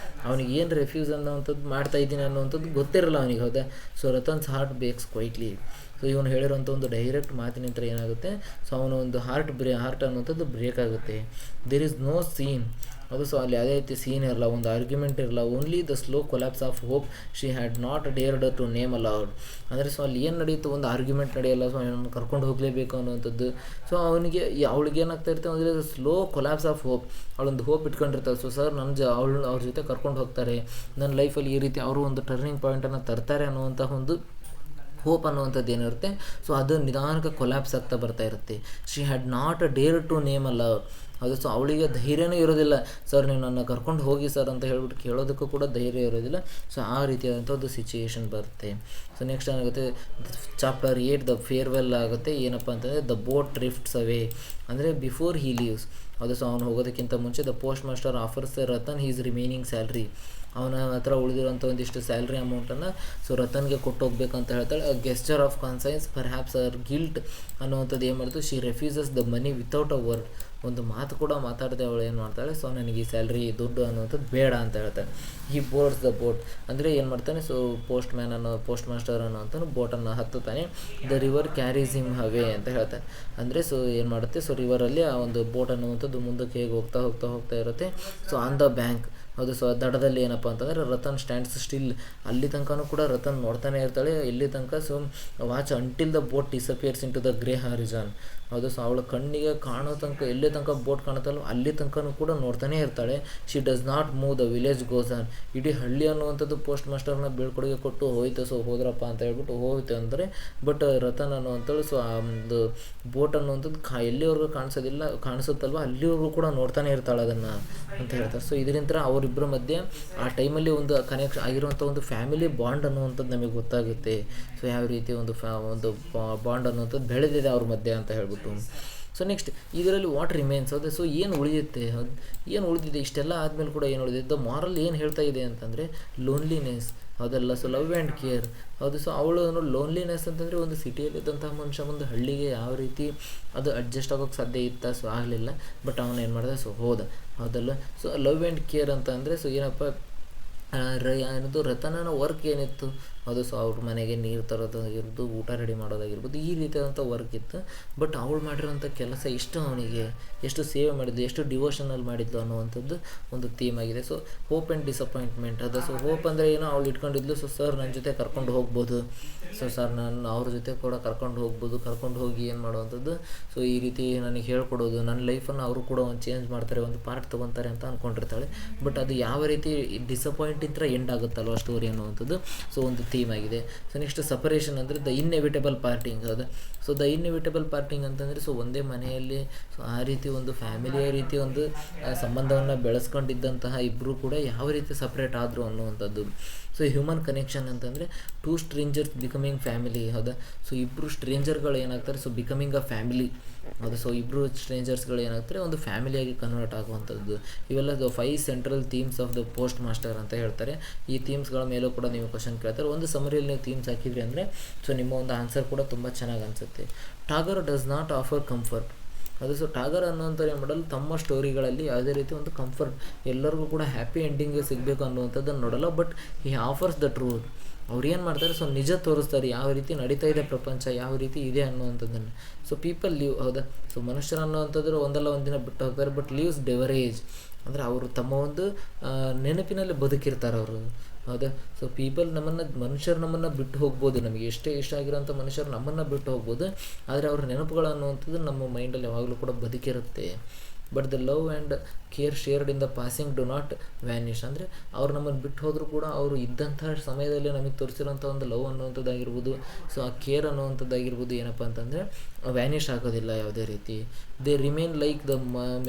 ಅವನಿಗೆ ಏನು ರೆಫ್ಯೂಸ್ ಅನ್ನೋವಂಥದ್ದು ಮಾಡ್ತಾ ಇದ್ದೀನಿ ಅನ್ನೋವಂಥದ್ದು ಗೊತ್ತಿರಲ್ಲ ಅವನಿಗೆ. ಹೌದಾ, so Ratan's heart breaks quietly. So ಇವನು ಹೇಳಿರೋಂಥ ಒಂದು ಡೈರೆಕ್ಟ್ ಮಾತಿನಿಂದ ಏನಾಗುತ್ತೆ, ಸೊ ಅವನ ಒಂದು ಹಾರ್ಟ್ ಅನ್ನೋಂಥದ್ದು ಬ್ರೇಕ್ ಆಗುತ್ತೆ. There is no scene. ಅದು ಸೊ ಅಲ್ಲಿ ಯಾವುದೇ ರೀತಿ ಸೀನ್ ಇರಲ್ಲ, ಒಂದು ಆರ್ಗ್ಯುಮೆಂಟ್ ಇರಲ್ಲ. Only the slow collapse of hope she had not dared to name aloud. ಅಂದರೆ ಸೊ ಅಲ್ಲಿ ಏನು ನಡೆಯುತ್ತೆ, ಒಂದು ಆರ್ಗ್ಯುಮೆಂಟ್ ನಡೆಯಲ್ಲ. ಸೊ ಅವನು ಕರ್ಕೊಂಡು ಹೋಗಲೇಬೇಕು ಅನ್ನೋವಂಥದ್ದು. ಸೊ ಅವಳಿಗೆ ಏನಾಗ್ತಾ ಇರ್ತದೆ ಅಂದರೆ ಸ್ಲೋ ಕೊಲ್ಯಾಪ್ಸ್ ಆಫ್ ಹೋಪ್. ಅವಳೊಂದು ಹೋಪ್ ಇಟ್ಕೊಂಡಿರ್ತಾಳೆ. ಸೊ ಸರ್ ಅವ್ರ ಜೊತೆ ಕರ್ಕೊಂಡು ಹೋಗ್ತಾರೆ, ನನ್ನ ಲೈಫಲ್ಲಿ ಈ ರೀತಿ ಅವರು ಒಂದು ಟರ್ನಿಂಗ್ ಪಾಯಿಂಟನ್ನು ತರ್ತಾರೆ ಅನ್ನುವಂಥ ಒಂದು ಹೋಪ್ ಅನ್ನುವಂಥದ್ದು ಏನಿರುತ್ತೆ, ಸೊ ಅದು ನಿಧಾನಕ್ಕೆ ಕೊಲ್ಯಾಪ್ಸ್ ಆಗ್ತಾ ಬರ್ತಾ ಇರುತ್ತೆ. She had not dare to name ಅಲ್ಲ. ಅದು ಸೊ ಅವಳಿಗೆ ಧೈರ್ಯನೇ ಇರೋದಿಲ್ಲ. ಸರ್ ನೀವು ನನ್ನ ಕರ್ಕೊಂಡು ಹೋಗಿ ಸರ್ ಅಂತ ಹೇಳ್ಬಿಟ್ಟು ಕೇಳೋದಕ್ಕೂ ಕೂಡ ಧೈರ್ಯ ಇರೋದಿಲ್ಲ. ಸೊ ಆ ರೀತಿಯಾದಂಥ ಒಂದು ಸಿಚುಯೇಷನ್ ಬರುತ್ತೆ. ಸೊ ನೆಕ್ಸ್ಟ್ ಏನಾಗುತ್ತೆ, ಚಾಪ್ಟರ್ 8 ದ ಫೇರ್ವೆಲ್ ಆಗುತ್ತೆ. ಏನಪ್ಪ ಅಂತಂದರೆ ದ ಬೋಟ್ ಡ್ರಿಫ್ಟ್ಸ್ ಅವೇ, ಅಂದರೆ ಬಿಫೋರ್ ಹಿ ಲೀವ್ಸ್. ಅದು ಸೊ ಅವನು ಹೋಗೋದಕ್ಕಿಂತ ಮುಂಚೆ the post master offers Ratan his remaining salary. ಅವನ ಹತ್ರ ಉಳಿದಿರೋಂಥ ಒಂದಿಷ್ಟು ಸ್ಯಾಲ್ರಿ ಅಮೌಂಟನ್ನು ಸೊ ರತನ್ಗೆ ಕೊಟ್ಟು ಹೋಗ್ಬೇಕಂತ ಹೇಳ್ತಾಳೆ. A gesture of conscience perhaps our guilt ಅನ್ನುವಂಥದ್ದು ಏನು ಮಾಡ್ತು, she refuses the money without a word. ಒಂದು ಮಾತು ಕೂಡ ಮಾತಾಡದೆ ಅವಳು ಏನು ಮಾಡ್ತಾಳೆ, ಸೊ ನನಗೆ ಈ ಸ್ಯಾಲ್ರಿ ದುಡ್ಡು ಅನ್ನುವಂಥದ್ದು ಬೇಡ ಅಂತ ಹೇಳ್ತಾನೆ. ಹಿ ಬೋರ್ಡ್ಸ್ ದ ಬೋಟ್, ಅಂದರೆ ಏನು ಮಾಡ್ತಾನೆ, ಸೊ ಪೋಸ್ಟ್ ಮಾಸ್ಟರ್ ಅನ್ನೋಂಥನು ಬೋಟನ್ನು ಹತ್ತುತ್ತಾನೆ. The river carries him away ಅಂತ ಹೇಳ್ತಾನೆ. ಅಂದರೆ ಸೊ ಏನು ಮಾಡುತ್ತೆ, ಸೊ ರಿವರಲ್ಲಿ ಆ ಒಂದು ಬೋಟ್ ಅನ್ನುವಂಥದ್ದು ಮುಂದಕ್ಕೆ ಹೇಗೆ ಹೋಗ್ತಾ ಇರುತ್ತೆ. ಸೊ ಆನ್ ದ ಬ್ಯಾಂಕ್, ಹೌದು. ಸೊ ದಡದಲ್ಲಿ ಏನಪ್ಪ ಅಂತಂದರೆ ರತನ್ ಸ್ಟ್ಯಾಂಡ್ಸ್ ಸ್ಟಿಲ್, ಅಲ್ಲಿ ತನಕನೂ ಕೂಡ ರತನ್ ನೋಡ್ತಾನೆ ಇರ್ತಾಳೆ ಎಲ್ಲಿ ತನಕ. So watch until the boat disappears into the grey horizon. ಹೌದು. ಸೊ ಅವಳ ಕಣ್ಣಿಗೆ ಕಾಣೋ ತನಕ ಎಲ್ಲಿ ತನಕ ಬೋಟ್ ಕಾಣುತ್ತಲ್ಲ ಅಲ್ಲಿ ತನಕನೂ ಕೂಡ ನೋಡ್ತಾನೆ ಇರ್ತಾಳೆ. She does not move, the village goes on. ಇಡೀ ಹಳ್ಳಿ ಅನ್ನುವಂಥದ್ದು ಪೋಸ್ಟ್ ಮಾಸ್ಟರ್ನ ಬೀಳ್ಕೊಡುಗೆ ಕೊಟ್ಟು ಹೋಯ್ತು. ಸೊ ಹೋದ್ರಪ್ಪ ಅಂತ ಹೇಳ್ಬಿಟ್ಟು ಹೋಯ್ತು ಅಂದರೆ, ಬಟ್ ರತನ್ ಅನ್ನುವಂಥದ್ದು ಸೊ ಆ ಒಂದು ಬೋಟ್ ಅನ್ನುವಂಥದ್ದು ಎಲ್ಲಿವರೆಗೂ ಕಾಣಿಸುತ್ತಲ್ವ ಅಲ್ಲಿವರೆಗೂ ಕೂಡ ನೋಡ್ತಾನೆ ಇರ್ತಾಳೆ ಅದನ್ನು ಅಂತ ಹೇಳ್ತಾರೆ. ಸೊ ಇದರಿಂದ ಅವರಿಬ್ಬರ ಮಧ್ಯೆ ಆ ಟೈಮಲ್ಲಿ ಒಂದು ಕನೆಕ್ಷನ್ ಆಗಿರುವಂಥ ಒಂದು ಫ್ಯಾಮಿಲಿ ಬಾಂಡ್ ಅನ್ನುವಂಥದ್ದು ನಮಗೆ ಗೊತ್ತಾಗುತ್ತೆ. ಸೊ ಯಾವ ರೀತಿ ಒಂದು ಬಾಂಡ್ ಅನ್ನುವಂಥದ್ದು ಬೆಳೆದಿದೆ ಅವ್ರ ಮಧ್ಯೆ ಅಂತ ಹೇಳ್ಬಿಟ್ಟು. ಸೊ ನೆಕ್ಸ್ಟ್ ಇದರಲ್ಲಿ ವಾಟ್ ರಿಮೇನ್ಸ್. ಹೌದು. ಸೊ ಏನು ಉಳಿಯುತ್ತೆ, ಏನು ಉಳಿದಿದೆ ಇಷ್ಟೆಲ್ಲ ಆದಮೇಲೆ ಕೂಡ ಏನು ಉಳಿದಿದೆ, ದ ಮಾರಲ್ ಏನು ಹೇಳ್ತಾ ಇದೆ ಅಂತಂದರೆ ಲೋನ್ಲಿನೆಸ್. ಹೌದಲ್ಲ. So love and care. ಹೌದು. ಸೊ ಅವಳು ಲೋನ್ಲಿನೆಸ್ ಅಂತಂದರೆ ಒಂದು ಸಿಟಿಯಲ್ಲಿದ್ದಂತಹ ಮನುಷ್ಯ ಒಂದು ಹಳ್ಳಿಗೆ ಯಾವ ರೀತಿ ಅದು ಅಡ್ಜಸ್ಟ್ ಆಗೋಕ್ಕೆ ಸಾಧ್ಯ ಇತ್ತ. ಸೊ ಆಗಲಿಲ್ಲ, ಬಟ್ ಅವನು ಏನು ಮಾಡಿದೆ, ಸೊ ಹೋದ. ಹೌದಲ್ಲ. ಸೊ ಲವ್ ಆ್ಯಂಡ್ ಕೇರ್ ಅಂತ ಅಂದರೆ ಸೊ ಏನಪ್ಪ ಏನದು ರತನನ ವರ್ಕ್ ಏನಿತ್ತು. ಅದು ಸೊ ಅವ್ರ ಮನೆಗೆ ನೀರು ತರೋದಾಗಿರ್ಬೋದು, ಊಟ ರೆಡಿ ಮಾಡೋದಾಗಿರ್ಬೋದು, ಈ ರೀತಿಯಾದಂಥ ವರ್ಕ್ ಇತ್ತು. ಬಟ್ ಅವಳು ಮಾಡಿರೋಂಥ ಕೆಲಸ ಎಷ್ಟು ಅವನಿಗೆ ಎಷ್ಟು ಸೇವೆ ಮಾಡಿದ್ದು, ಎಷ್ಟು ಡಿವೋಷನಲ್ ಮಾಡಿದ್ಲು ಅನ್ನುವಂಥದ್ದು ಒಂದು ಥೀಮ್ ಆಗಿದೆ. So hope and disappointment. ಅದು ಸೊ ಹೋಪ್ ಅಂದರೆ ಏನೋ ಅವಳು ಇಟ್ಕೊಂಡಿದ್ಲು, ಸೊ ಸರ್ ನನ್ನ ಜೊತೆ ಕರ್ಕೊಂಡು ಹೋಗ್ಬೋದು, ಸೊ ಸರ್ ನಾನು ಅವ್ರ ಜೊತೆ ಕೂಡ ಕರ್ಕೊಂಡು ಹೋಗ್ಬೋದು, ಕರ್ಕೊಂಡು ಹೋಗಿ ಏನು ಮಾಡುವಂಥದ್ದು, ಸೊ ಈ ರೀತಿ ನನಗೆ ಹೇಳ್ಕೊಡೋದು, ನನ್ನ ಲೈಫನ್ನು ಅವರು ಕೂಡ ಒಂದು ಚೇಂಜ್ ಮಾಡ್ತಾರೆ, ಒಂದು ಪಾರ್ಟ್ ತೊಗೊತಾರೆ ಅಂತ ಅಂದ್ಕೊಂಡಿರ್ತಾಳೆ. ಬಟ್ ಅದು ಯಾವ ರೀತಿ ಡಿಸಪಾಯಿಂಟ್ ಇದ್ರೆ ಎಂಡ್ ಆಗುತ್ತಲ್ವ ಸ್ಟೋರಿ ಅನ್ನುವಂಥದ್ದು ಸೊ ಒಂದು ಥೀಮ್ ಆಗಿದೆ. ಸೊ ನೆಕ್ಸ್ಟ್ ಸಪರೇಷನ್ ಅಂದರೆ ದ ಇನ್ಎವಿಟಬಲ್ ಪಾರ್ಟಿಂಗ್. ಹೌದು. ಸೊ ದ ಇನ್ಎವಿಟಬಲ್ ಪಾರ್ಟಿಂಗ್ ಅಂತಂದರೆ ಸೊ ಒಂದೇ ಮನೆಯಲ್ಲಿ ಸೊ ಆ ರೀತಿ ಒಂದು ಫ್ಯಾಮಿಲಿಯ ರೀತಿ ಒಂದು ಸಂಬಂಧವನ್ನು ಬೆಳೆಸ್ಕೊಂಡಿದ್ದಂತಹ ಇಬ್ಬರು ಕೂಡ ಯಾವ ರೀತಿ ಸಪ್ರೇಟ್ ಆದರು ಅನ್ನುವಂಥದ್ದು. ಸೊ ಹ್ಯೂಮನ್ ಕನೆಕ್ಷನ್ ಅಂತಂದರೆ ಟೂ ಸ್ಟ್ರೇಂಜರ್ಸ್ ಬಿಕಮಿಂಗ್ ಫ್ಯಾಮಿಲಿ. ಹೌದಾ. ಸೊ ಇಬ್ಬರು ಸ್ಟ್ರೇಂಜರ್ಗಳು ಏನಾಗ್ತಾರೆ, ಸೊ ಬಿಕಮಿಂಗ್ ಅ ಫ್ಯಾಮಿಲಿ. ಹೌದು. ಸೊ ಇಬ್ಬರು ಸ್ಟ್ರೇಂಜರ್ಸ್ಗಳು ಏನಾಗ್ತಾರೆ, ಒಂದು ಫ್ಯಾಮಿಲಿಯಾಗಿ ಕನ್ವರ್ಟ್ ಆಗುವಂಥದ್ದು. ಇವೆಲ್ಲ the 5 central themes of the post master ಅಂತ ಹೇಳ್ತಾರೆ. ಈ ಥೀಮ್ಸ್ಗಳ ಮೇಲೂ ಕೂಡ ನೀವು ಕ್ವಶನ್ ಕೇಳ್ತಾರೆ. ಒಂದು ಸಮರಿಯಲ್ಲಿ ನೀವು ಥೀಮ್ಸ್ ಹಾಕಿದ್ರಿ ಅಂದರೆ ಸೊ ನಿಮ್ಮ ಒಂದು ಆನ್ಸರ್ ಕೂಡ ತುಂಬ ಚೆನ್ನಾಗಿ ಅನಿಸುತ್ತೆ. ಟಾಗರ್ ಡಸ್ ನಾಟ್ ಆಫರ್ ಕಂಫರ್ಟ್. ಅದು ಸೊ ಟಾಗರ್ ಅನ್ನೋಂಥವ್ರು ಏನು ಮಾಡಲ್ಲ, ತಮ್ಮ ಸ್ಟೋರಿಗಳಲ್ಲಿ ಯಾವುದೇ ರೀತಿ ಒಂದು ಕಂಫರ್ಟ್ ಎಲ್ಲರಿಗೂ ಕೂಡ ಹ್ಯಾಪಿ ಎಂಡಿಂಗ್ಗೆ ಸಿಗಬೇಕು ಅನ್ನುವಂಥದ್ದನ್ನು ನೋಡಲ್ಲ. But he offers the truth. ಅವ್ರು ಏನು ಮಾಡ್ತಾರೆ, ಸೊ ನಿಜ ತೋರಿಸ್ತಾರೆ, ಯಾವ ರೀತಿ ನಡೀತಾ ಇದೆ ಪ್ರಪಂಚ, ಯಾವ ರೀತಿ ಇದೆ ಅನ್ನುವಂಥದ್ದನ್ನು. So people leave. ಹೌದಾ. ಸೊ ಮನುಷ್ಯರು ಅನ್ನುವಂಥದ್ದು ಒಂದಲ್ಲ ಒಂದಿನ ಬಿಟ್ಟು ಹೋಗ್ತಾರೆ. ಬಟ್ ಲೀವ್ಸ್ ಡೆವರೇಜ್ ಅಂದರೆ ಅವರು ತಮ್ಮ ಒಂದು ನೆನಪಿನಲ್ಲಿ ಬದುಕಿರ್ತಾರೆ ಅವರು. ಹೌದಾ. ಸೊ ಮನುಷ್ಯರು ನಮ್ಮನ್ನು ಬಿಟ್ಟು ಹೋಗ್ಬೋದು, ನಮಗೆ ಎಷ್ಟೇ ಇಷ್ಟ ಆಗಿರೋಂಥ ಮನುಷ್ಯರು ನಮ್ಮನ್ನು ಬಿಟ್ಟು ಹೋಗ್ಬೋದು, ಆದರೆ ಅವ್ರ ನೆನಪುಗಳು ಅನ್ನುವಂಥದ್ದು ನಮ್ಮ ಮೈಂಡಲ್ಲಿ ಯಾವಾಗಲೂ ಕೂಡ ಬದುಕಿರುತ್ತೆ. But the love and care shared in the passing do not vanish. ಅಂದರೆ ಅವ್ರು ನಮ್ಮನ್ನು ಬಿಟ್ಟು ಹೋದರೂ ಕೂಡ ಅವರು ಇದ್ದಂಥ ಸಮಯದಲ್ಲಿ ನಮಗೆ ತೋರಿಸಿರೋಂಥ ಒಂದು ಲವ್ ಅನ್ನುವಂಥದ್ದಾಗಿರ್ಬೋದು, ಸೊ ಆ ಕೇರ್ ಅನ್ನುವಂಥದ್ದಾಗಿರ್ಬೋದು ಏನಪ್ಪ ಅಂತಂದರೆ ವ್ಯಾನಿಷ್ ಆಗೋದಿಲ್ಲ ಯಾವುದೇ ರೀತಿ. They remain like the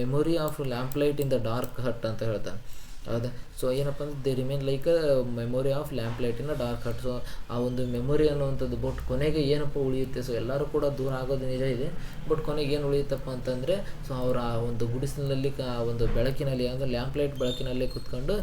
memory of lamplight in the dark hut ಅಂತ ಹೇಳ್ತಾನೆ. ಹೌದಾ. ಸೊ ಏನಪ್ಪ ಅಂದರೆ they remain like a memory of lamplight in a dark hut. So ಆ ಒಂದು ಮೆಮೊರಿ ಅನ್ನುವಂಥದ್ದು ಬಟ್ ಕೊನೆಗೆ ಏನಪ್ಪ ಉಳಿಯುತ್ತೆ, ಸೊ ಎಲ್ಲರೂ ಕೂಡ ದೂರ ಆಗೋದು ನಿಜ ಇದೆ, ಬಟ್ ಕೊನೆಗೆ ಏನು ಉಳಿಯುತ್ತಪ್ಪ ಅಂತಂದರೆ ಸೊ ಅವರ ಆ ಒಂದು ಗುಡಿಸಿನಲ್ಲಿ ಒಂದು ಬೆಳಕಿನಲ್ಲಿ ಅಂದರೆ ಲ್ಯಾಂಪ್ಲೈಟ್ ಬೆಳಕಿನಲ್ಲಿ ಕುತ್ಕೊಂಡು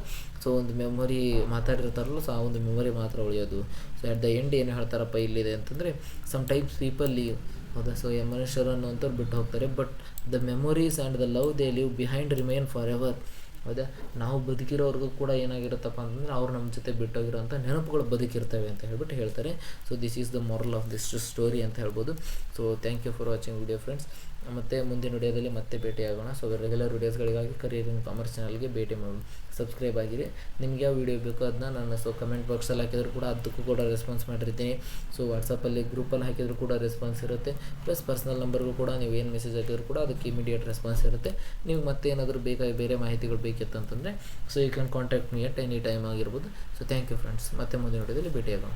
ಸೊ ಒಂದು ಮೆಮೊರಿ ಮಾತಾಡಿರ್ತಾರಲ್ಲ, ಸೊ ಆ ಒಂದು ಮೆಮೊರಿ ಮಾತ್ರ ಉಳಿಯೋದು. ಸೊ ಅಟ್ ದ ಎಂಡ್ ಏನು ಹೇಳ್ತಾರಪ್ಪ ಇಲ್ಲಿದೆ ಅಂತಂದರೆ ಸಮ್ ಟೈಪ್ಸ್ ಪೀಪಲ್ ಲೀವ್. ಹೌದಾ. ಸೊ ಮನುಷ್ಯರು ಅನ್ನುವಂಥವ್ರು ಬಿಟ್ಟು ಹೋಗ್ತಾರೆ, but the memories and the love they leave behind remain for ever. ಹೌದಾ. ನಾವು ಬದುಕಿರೋರ್ಗೂ ಕೂಡ ಏನಾಗಿರುತ್ತಪ್ಪ ಅಂತಂದರೆ ಅವ್ರು ನಮ್ಮ ಜೊತೆ ಬಿಟ್ಟೋಗಿರೋಂಥ ನೆನಪುಗಳು ಬದುಕಿರ್ತವೆ ಅಂತ ಹೇಳ್ಬಿಟ್ಟು ಹೇಳ್ತಾರೆ. So this is the moral of this story ಅಂತ ಹೇಳ್ಬೋದು. So thank you for watching video friends. ಮತ್ತು ಮುಂದಿನ ವಿಡಿಯೋದಲ್ಲಿ ಮತ್ತೆ ಭೇಟಿಯಾಗೋಣ. ಸೊ ರೆಗ್ಯುಲರ್ ವಿಡಿಯೋಸ್ಗಳಿಗಾಗಿ ಕರಿಯರ್ ಇನ್ ಕಾಮರ್ಸ್ ಚಾನಲ್ಗೆ ಭೇಟಿ ಮಾಡಿ ಸಬ್ಸ್ಕ್ರೈಬ್ ಆಗಿರಿ. ನಿಮ್ಗೆ ಯಾವ ವಿಡಿಯೋ ಬೇಕೋ ಅದನ್ನ ನಾನು ಸೊ ಕಮೆಂಟ್ ಬಾಕ್ಸಲ್ಲಿ ಹಾಕಿದ್ರು ಕೂಡ ಅದಕ್ಕೂ ಕೂಡ ರೆಸ್ಪಾನ್ಸ್ ಮಾಡಿರ್ತೀನಿ. ಸೊ ವಾಟ್ಸಪ್ಪಲ್ಲಿ ಗ್ರೂಪಲ್ಲಿ ಹಾಕಿದ್ರು ಕೂಡ ರೆಸ್ಪಾನ್ಸ್ ಇರುತ್ತೆ. ಪ್ಲಸ್ ಪರ್ಸ್ನಲ್ ನಂಬರ್ಗೂ ಕೂಡ ನೀವು ಏನು ಮೆಸೇಜ್ ಹಾಕಿದ್ರು ಕೂಡ ಅದಕ್ಕೆ ಇಮಿಡಿಯೇಟ್ ರೆಸ್ಪಾನ್ಸ್ ಇರುತ್ತೆ. ನೀವು ಮತ್ತೆ ಏನಾದರೂ ಬೇರೆ ಮಾಹಿತಿಗಳು ಬೇಕಿತ್ತಂತಂದರೆ so you can contact me at any time ಆಗಿರ್ಬೋದು. So thank you friends. ಮತ್ತೆ ಮುಂದಿನ ವಿಡಿಯೋದಲ್ಲಿ ಭೇಟಿಯಾಗೋಣ.